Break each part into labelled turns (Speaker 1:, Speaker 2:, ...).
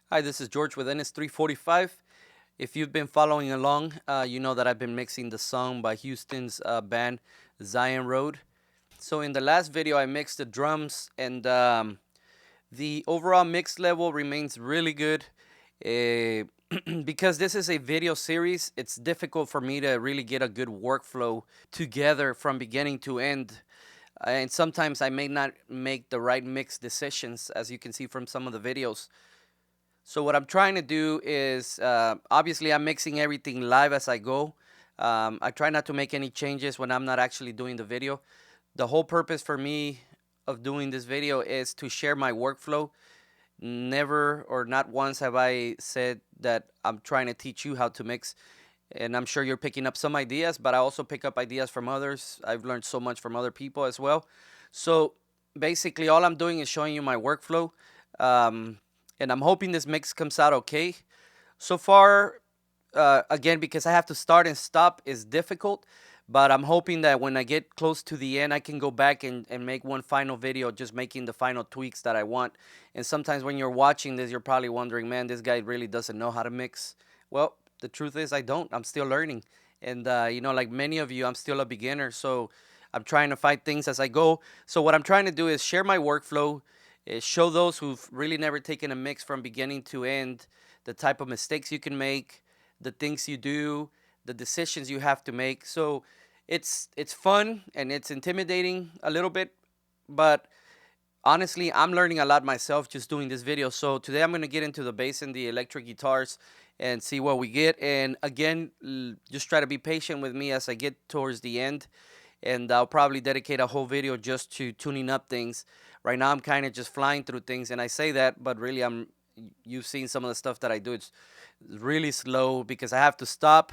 Speaker 1: Hi, this is George with NS345. If you've been following along, you know that I've been mixing the song by Houston's band Zion Road. So in the last video, I mixed the drums, and the overall mix level remains really good. Uh, because this is a video series, it's difficult for me to really get a good workflow together from beginning to end. And sometimes I may not make the right mix decisions, as you can see from some of the videos. So what I'm trying to do is, obviously I'm mixing everything live as I go. I try not to make any changes when I'm not actually doing the video. The whole purpose for me of doing this video is to share my workflow. Never or not once have I said that I'm trying to teach you how to mix. And I'm sure you're picking up some ideas, but I also pick up ideas from others. I've learned so much from other people as well. So basically, all I'm doing is showing you my workflow. Um, and I'm hoping this mix comes out okay. So far, again, because I have to start and stop is difficult, but I'm hoping that when I get close to the end, I can go back and make one final video, just making the final tweaks that I want. And sometimes when you're watching this, you're probably wondering, man, this guy really doesn't know how to mix. Well, the truth is, I don't. I'm still learning. And, like many of you, I'm still a beginner. So I'm trying to find things as I go. So what I'm trying to do is share my workflow, show those who've really never taken a mix from beginning to end, the type of mistakes you can make, the things you do, the decisions you have to make. So it's fun and it's intimidating a little bit, but honestly, I'm learning a lot myself just doing this video. So today I'm going to get into the bass and the electric guitars and see what we get. And again, just try to be patient with me as I get towards the end. And I'll probably dedicate a whole video just to tuning up things. Right now, I'm kind of just flying through things, and I say that, but really, you've seen some of the stuff that I do. It's really slow because I have to stop,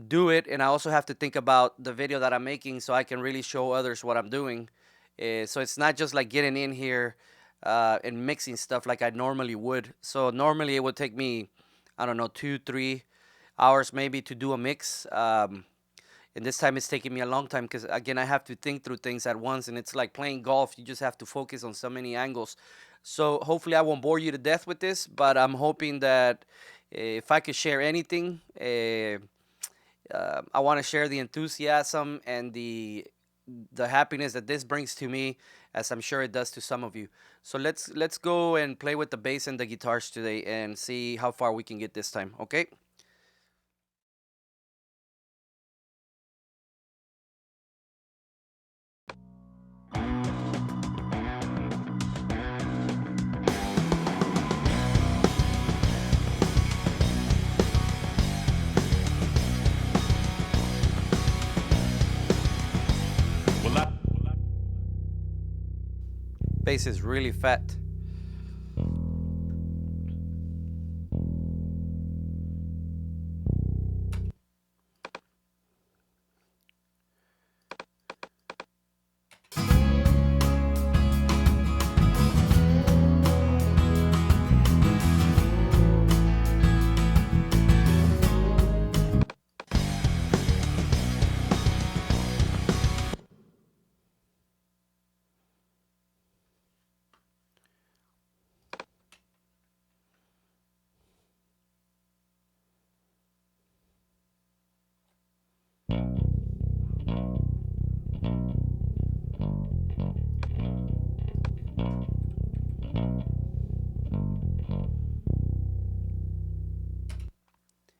Speaker 1: do it, and I also have to think about the video that I'm making so I can really show others what I'm doing. So it's not just like getting in here and mixing stuff like I normally would. So normally it would take me, I don't know, 2, 3 hours maybe to do a mix. And this time it's taking me a long time because, again, I have to think through things at once, and it's like playing golf. You just have to focus on so many angles. So hopefully I won't bore you to death with this, but I'm hoping that if I could share anything, I want to share the enthusiasm and the happiness that this brings to me, as I'm sure it does to some of you. So let's go and play with the bass and the guitars today and see how far we can get this time. Okay. Bass is really fat.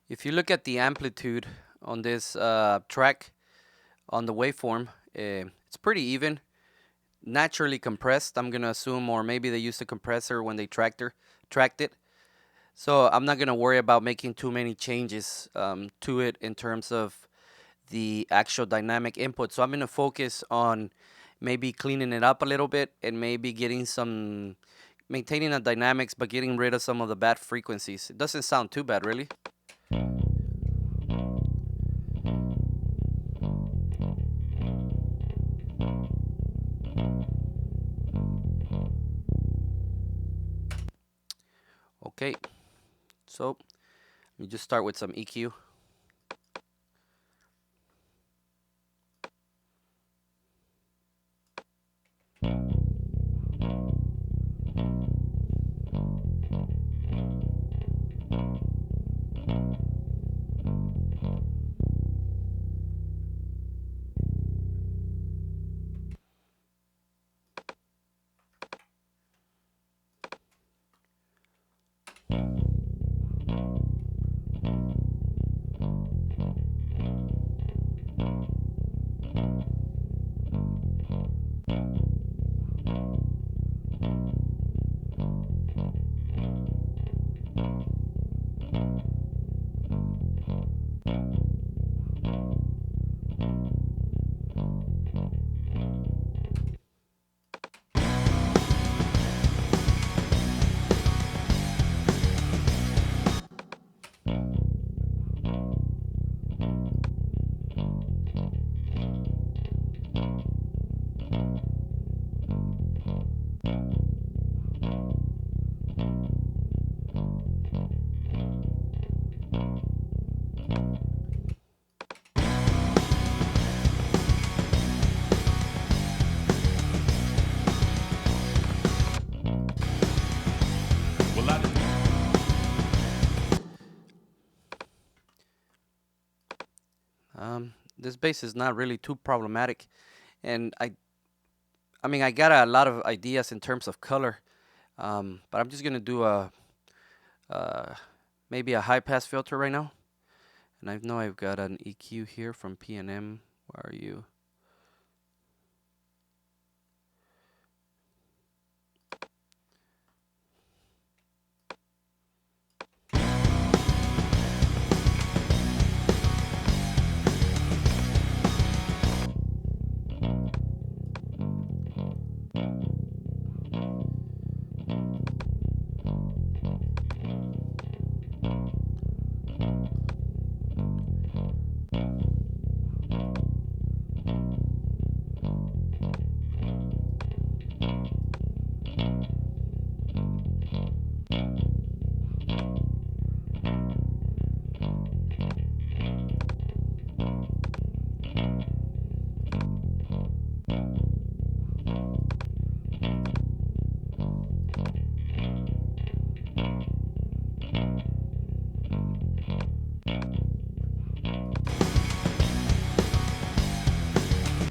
Speaker 1: If you look at the amplitude on this track on the waveform, it's pretty even, naturally compressed, I'm gonna assume, or maybe they used a compressor when they tracked it. So I'm not gonna worry about making too many changes to it in terms of the actual dynamic input. So I'm gonna focus on maybe cleaning it up a little bit and maybe getting some, maintaining the dynamics, but getting rid of some of the bad frequencies. It doesn't sound too bad, really. Okay, so let me just start with some EQ. This bass is not really too problematic, and I mean I got a lot of ideas in terms of color, but I'm just gonna do a uh, maybe a high pass filter right now, and I know I've got an EQ here from P&M. Where are you?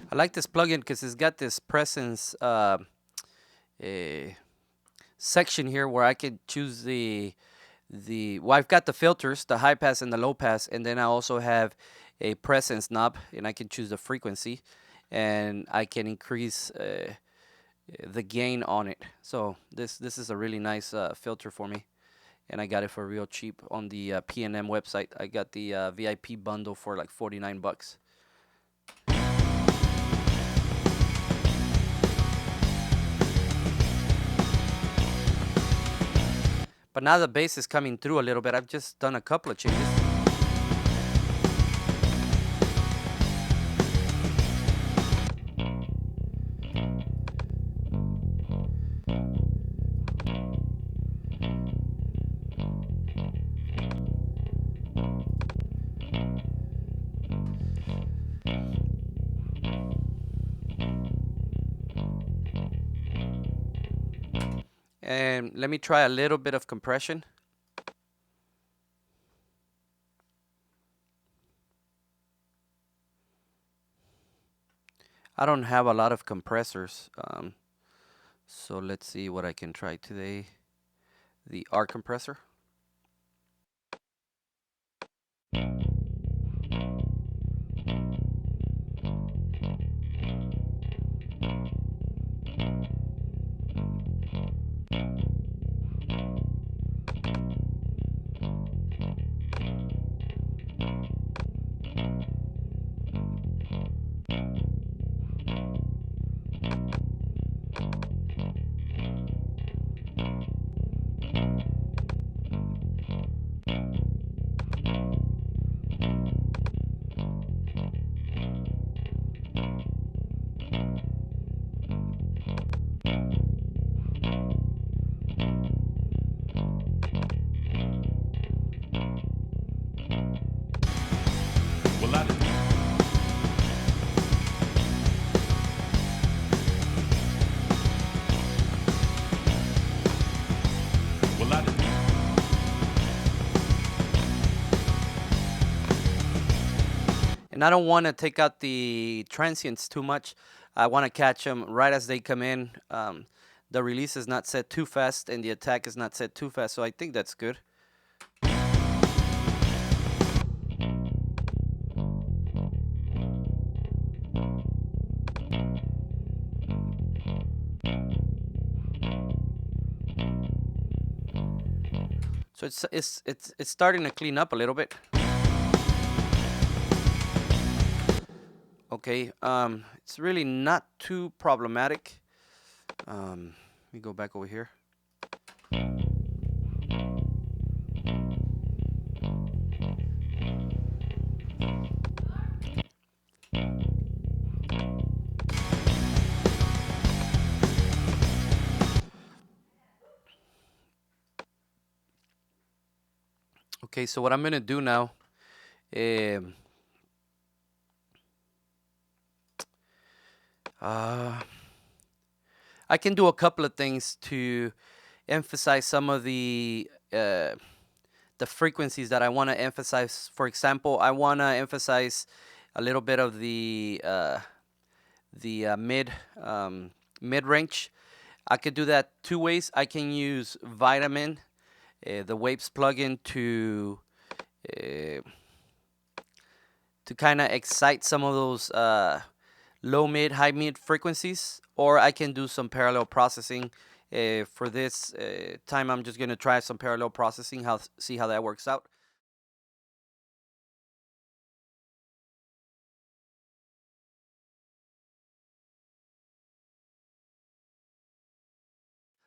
Speaker 1: I like this plugin because it's got this presence eh, section here where I could choose well, I've got the filters, the high pass and the low pass, and then I also have a presence knob, and I can choose the frequency, and I can increase the gain on it. So this is a really nice filter for me, and I got it for real cheap on the P&M website. I got the VIP bundle for like $49. But now the bass is coming through a little bit. I've just done a couple of changes. And let me try a little bit of compression. I don't have a lot of compressors, so let's see what I can try today. The R compressor. And I don't want to take out the transients too much. I want to catch them right as they come in. The release is not set too fast, and the attack is not set too fast, so I think that's good. So it's starting to clean up a little bit. Okay, it's really not too problematic. Let me go back over here. Okay, so what I'm gonna do now, I can do a couple of things to emphasize some of the frequencies that I want to emphasize. For example, I want to emphasize a little bit of the mid range. I could do that two ways. I can use Vitamin, the Waves plugin, uh, to kind of excite some of those low mid, high mid frequencies, or I can do some parallel processing. For this time, I'm just gonna try some parallel processing, see how that works out.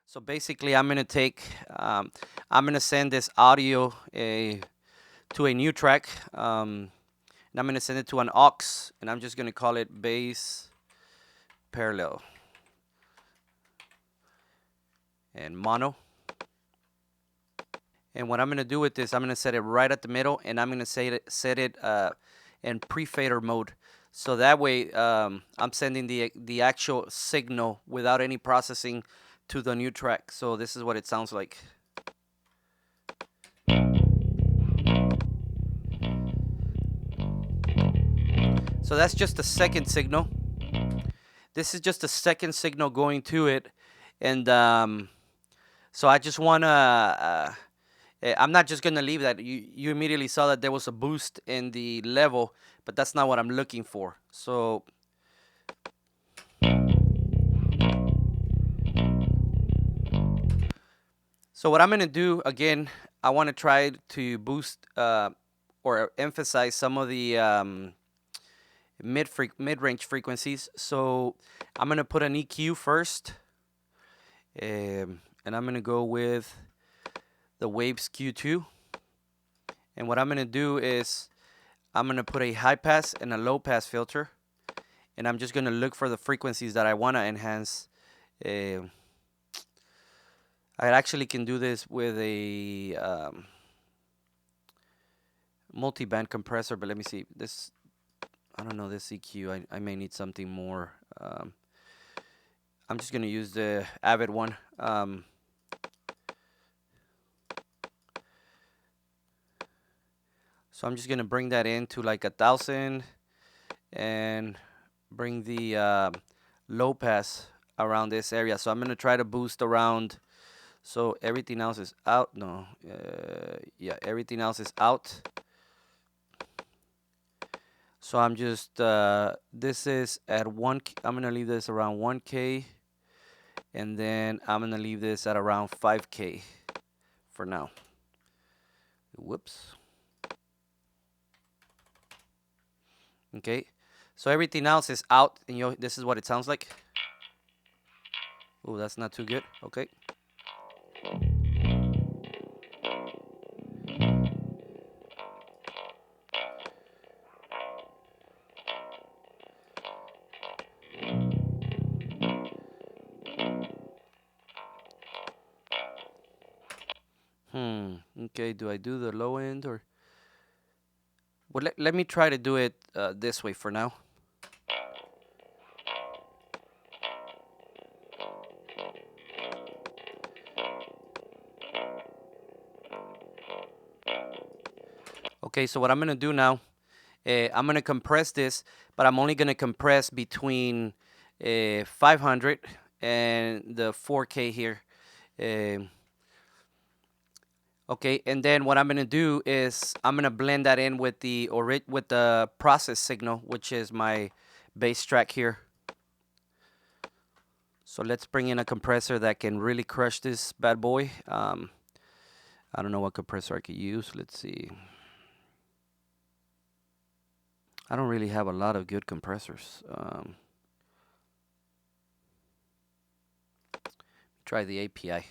Speaker 1: So basically, I'm gonna send this audio to a new track, and I'm gonna send it to an aux, and I'm just gonna call it bass parallel and mono. And what I'm gonna do with this, I'm gonna set it right at the middle, and I'm gonna set it in pre-fader mode. So that way, I'm sending the actual signal without any processing to the new track. So this is what it sounds like. So that's just the second signal. This is just a second signal going to it, and so I just wanna. I'm not just gonna leave that. You immediately saw that there was a boost in the level, but that's not what I'm looking for. So what I'm gonna do again, I want to try to boost or emphasize some of the mid range frequencies. So I'm gonna put an EQ first, and I'm gonna go with the Waves Q2. And what I'm gonna do is I'm gonna put a high pass and a low pass filter, and I'm just gonna look for the frequencies that I wanna enhance. Uh, I actually can do this with a multi-band compressor, but let me see. This, I don't know, this EQ, I may need something more. I'm just gonna use the Avid one. So I'm just gonna bring that in to like 1,000 and bring the low pass around this area. So I'm gonna try to boost around. So everything else is out. No, yeah, everything else is out. So I'm just this is at 1K. I'm gonna leave this around 1K, and then I'm gonna leave this at around 5K for now. Whoops. Okay, so everything else is out, and this is what it sounds like. Oh, that's not too good. Okay. Okay, do I do the low end or? Well, let me try to do it this way for now. Okay, so what I'm gonna do now, I'm gonna compress this, but I'm only gonna compress between 500 and the 4K here. Okay, and then what I'm gonna do is I'm gonna blend that in with the process signal, which is my bass track here. So let's bring in a compressor that can really crush this bad boy. I don't know what compressor I could use. Let's see. I don't really have a lot of good compressors. Try the API.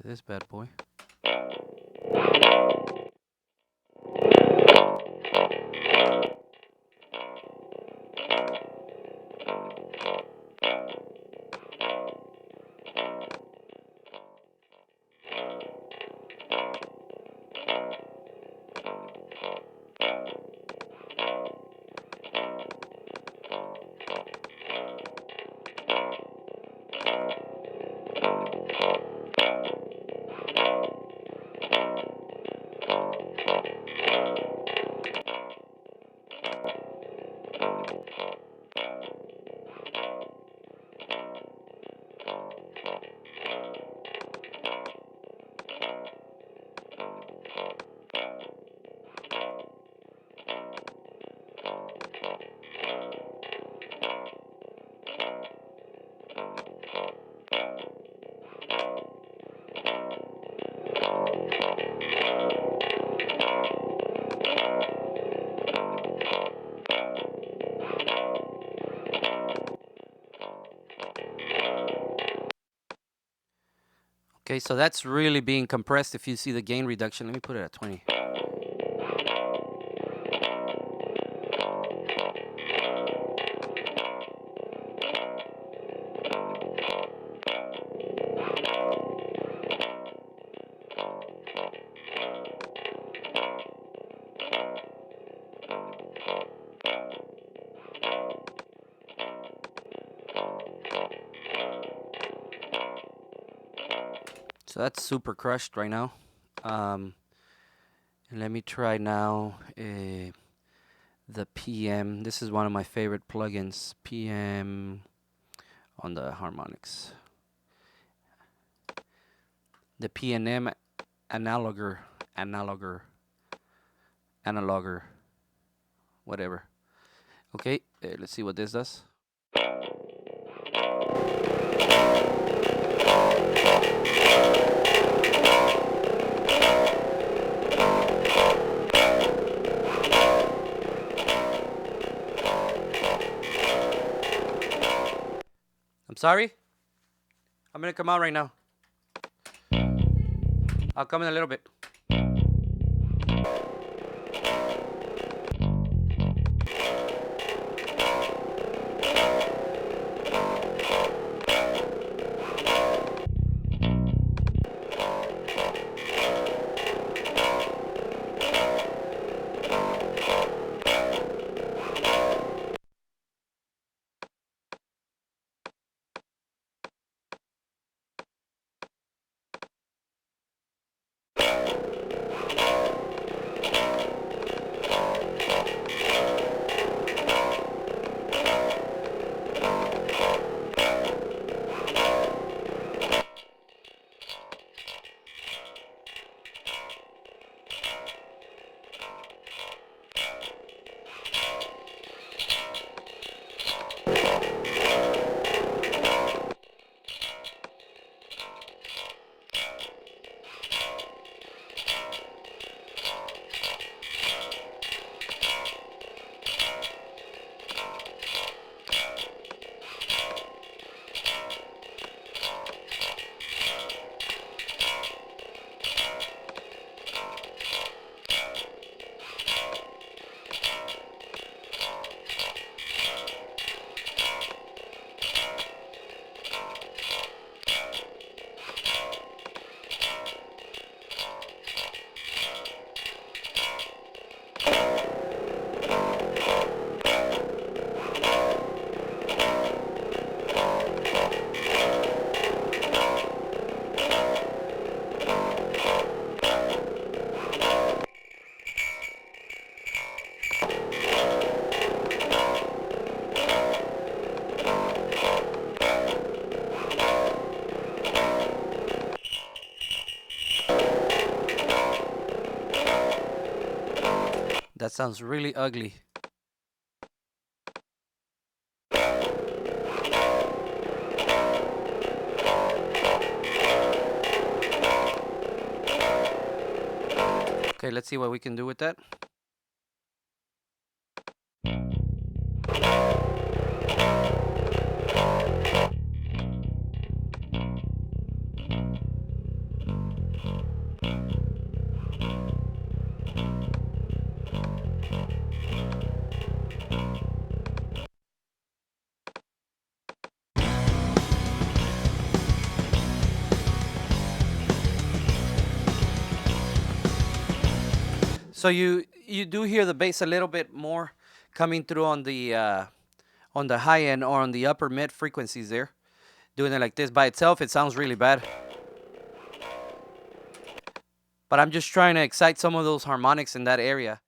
Speaker 1: this bad boy. Okay, so that's really being compressed if you see the gain reduction. Let me put it at 20. So that's super crushed right now. And let me try now the PM. This is one of my favorite plugins, PM on the harmonics. The PNM analoger, whatever. Okay, let's see what this does. I'm sorry. I'm gonna come out right now. I'll come in a little bit. That sounds really ugly. Okay, let's see what we can do with that. So you do hear the bass a little bit more coming through on the high end or on the upper mid frequencies there. Doing it like this by itself, it sounds really bad. But I'm just trying to excite some of those harmonics in that area.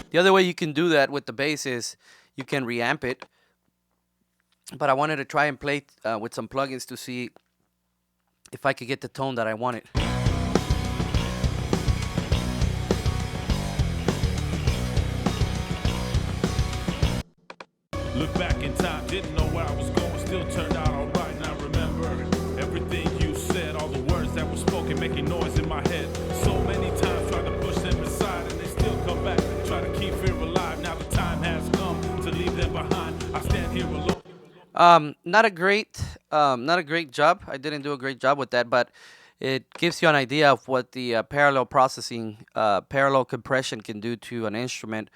Speaker 1: The other way you can do that with the bass is you can reamp it. But I wanted to try and play with some plugins to see if I could get the tone that I wanted.
Speaker 2: Look back in time, didn't know where I was going, still turned out alright. And I remember everything you said, all the words that were spoken, making noise in my head. So many times tried to push them aside, and they still come back, try to keep fear alive. Now the time has come to leave them behind. I stand here alone.
Speaker 1: Not a great job. I didn't do a great job with that, but it gives you an idea of what the parallel processing, parallel compression can do to an instrument,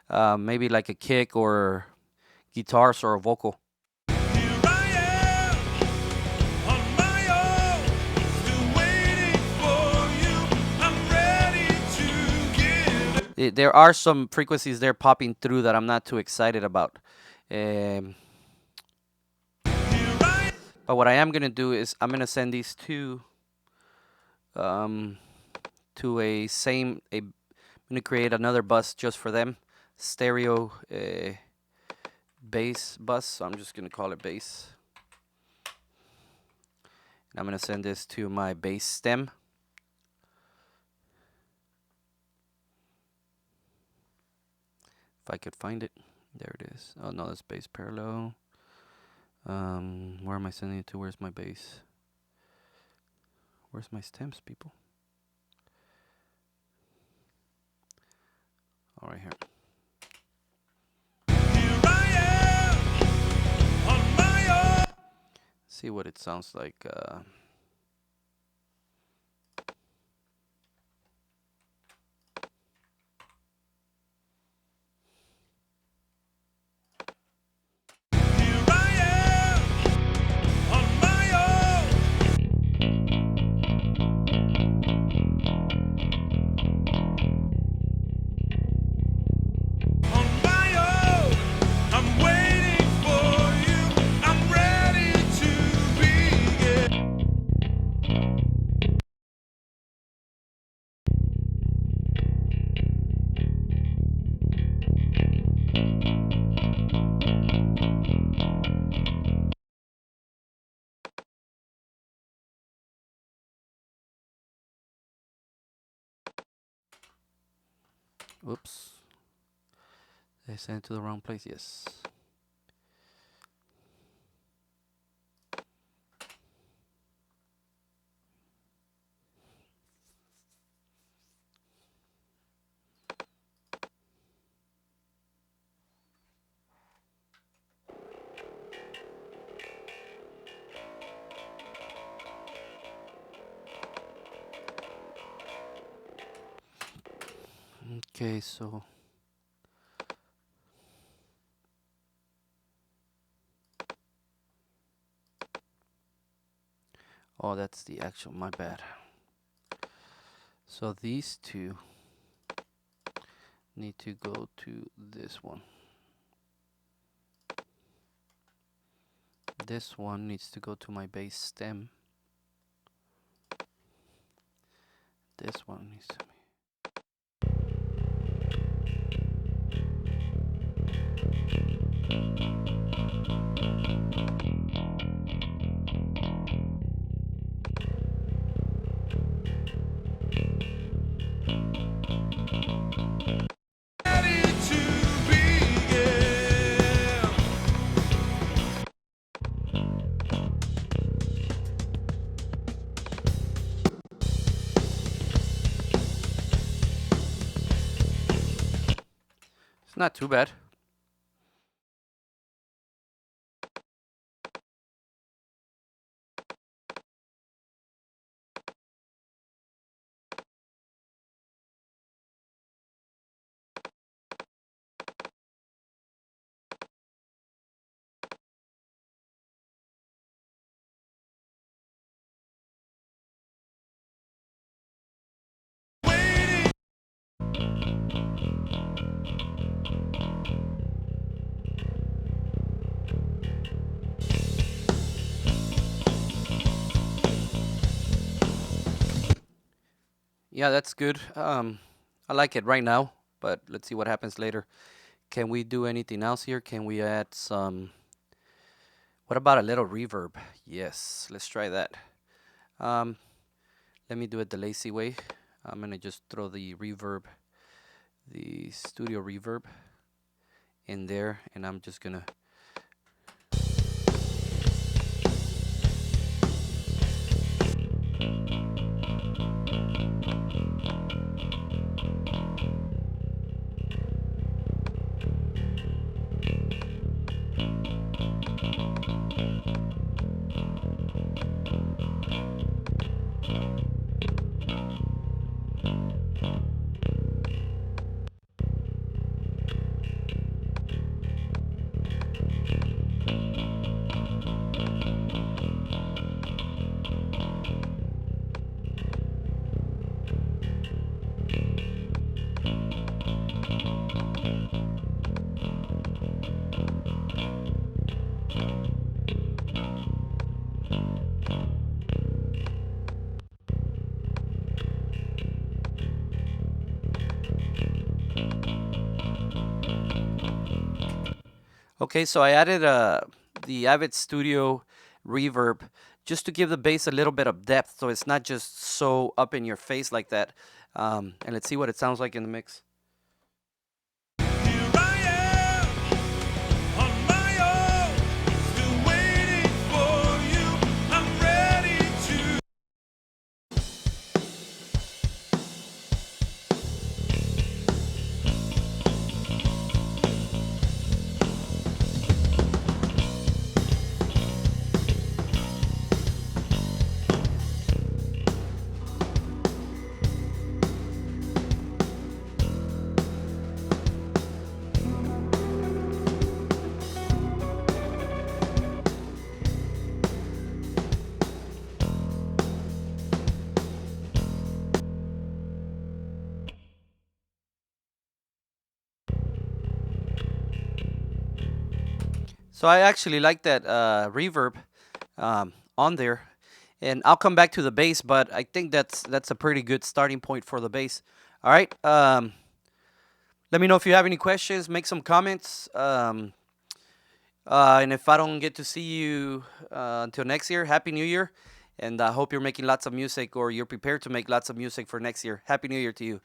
Speaker 1: maybe like a kick or guitars or a vocal.
Speaker 2: Here I am, on my own, still waiting for you. I'm ready to give.
Speaker 1: There are some frequencies there popping through that I'm not too excited about. But what I am gonna do is I'm gonna send these two to I'm gonna create another bus just for them, stereo bass bus. So I'm just gonna call it bass. And I'm gonna send this to my bass stem. If I could find it, there it is. Oh no, that's bass parallel. Where am I sending it to? Where's my bass? Where's my stems, people? All right, here.
Speaker 2: Here I am, on my own.
Speaker 1: See what it sounds like.
Speaker 2: Here I am, on my own. On my own, I'm waiting for you. I'm ready to begin.
Speaker 1: Oops. Did I send it to the wrong place? Yes. Okay, so oh, that's the actual, my bad. So these two need to go to this one. This one needs to go to my bass stem. This one needs to be.
Speaker 2: Ready to begin.
Speaker 1: It's not too bad. Yeah, that's good. I like it right now, but let's see what happens later. Can we do anything else here? Can we add some? What about a little reverb? Yes, let's try that. Um, Let me do it the lazy way. I'm gonna just throw the reverb, the studio reverb in there, and I'm just gonna. Okay, so I added the Avid Studio reverb just to give the bass a little bit of depth, so it's not just so up in your face like that. And let's see what it sounds like in the mix.
Speaker 2: Here I am on my own, still waiting for you. I'm ready to.
Speaker 1: So I actually like that reverb on there, and I'll come back to the bass, but I think that's a pretty good starting point for the bass. All right. Let me know if you have any questions. Make some comments. And if I don't get to see you until next year, Happy New Year. And I hope you're making lots of music or you're prepared to make lots of music for next year. Happy New Year to you.